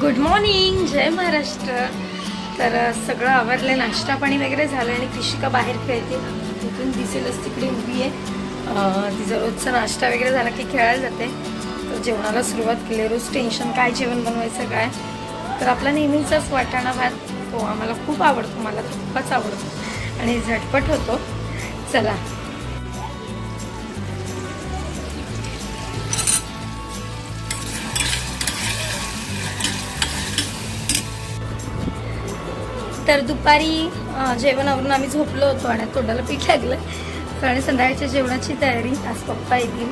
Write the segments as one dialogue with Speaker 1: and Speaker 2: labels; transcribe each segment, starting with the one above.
Speaker 1: Good morning, जय महाराष्ट्र। तर सगळं आवरले, नाश्ता पाणी वगैरे झालं आणि कृषिका बाहेर खेळते, तिथून दिसेलच तिकडे उभी आहे। तिचा रोजचा नाश्ता वगैरे झाला की खेळायला जाते। तर जेवणाला सुरुवात केली। रोज टेन्शन काय जेवण बनवायचं काय, तर आपला नेहमीचाच वाटाणा भात, तो आम्हाला खूप आवडतो, मला खूपच आवडतो आणि झटपट होतो। चला तर दुपारी जेवणावरून आम्ही झोपलो होतो आणि तोंडाला पीठ लागलं। आणि संध्याकाळच्या जेवणाची तयारी। आज पप्पा येतील,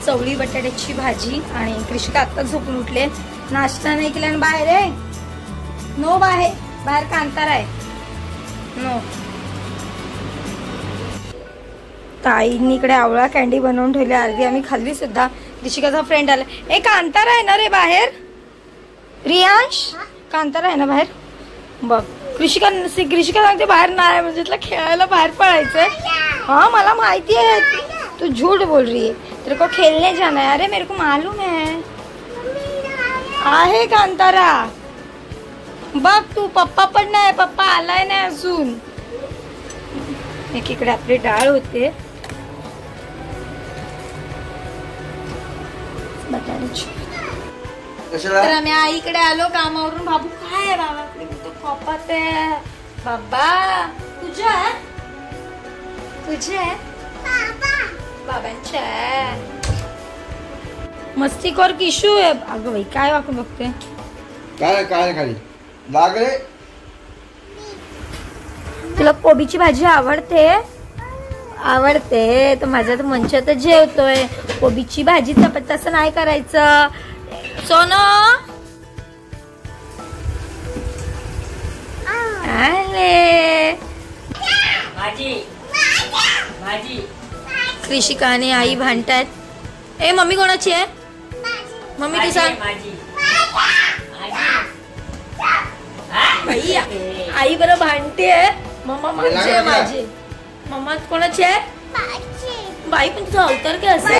Speaker 1: चवळी बटाट्याची भाजी आणि कृषिका आत्ताच झोपून उठले, नाश्ता नाही केला आणि बाहेर आहे नो, बाहेर कांतारा आहे नो। ताईंनी इकडे आवळा कॅन्डी बनवून ठेवली, अर्धी आम्ही खाल्ली सुद्धा। कृषिकाचा फ्रेंड आला, ए कांतारा आहे ना रे बाहेर, रियांश कांतारा आहे ना बाहेर बघ। कृषिका सांगते बाहेर नाही, म्हणजे तुला खेळायला बाहेर पडायचंय। हाँ मला माहिती है, तू झूठ बोल रही है, तेरे को खेलने जाना है। अरे मेरे को मालूम है कांतारा, बघ तू, पप्पा पण नाही, पप्पा आलाय नाही अजून। एकीकडे आपली डाळ होते बटाट्याची। तर आम्ही आईकडे आलो कामावरून। बाबू काय आहे बाबाकडे, तो खोपात आहे। बाबा तुझ्या बाबांच्या मस्तीखोर किशू आहे। अगं बाई काय वाकून बघते,
Speaker 2: काय खाली लागले।
Speaker 1: तुला कोबीची भाजी आवडते तर माझ्या तर मंचात जेवतोय। कोबीची भाजी चपाती असं नाही करायचं सोनो। आले भाजी कृषिका आणि आई भांडतायत। ए मम्मी कोणाची आहे, मम्मी तू सांग। आई बरं भांडते, मम्मा म्हणजे माझी। मम्मा कोणाची आहे, बाई पण तुझा अवतार काय असेल,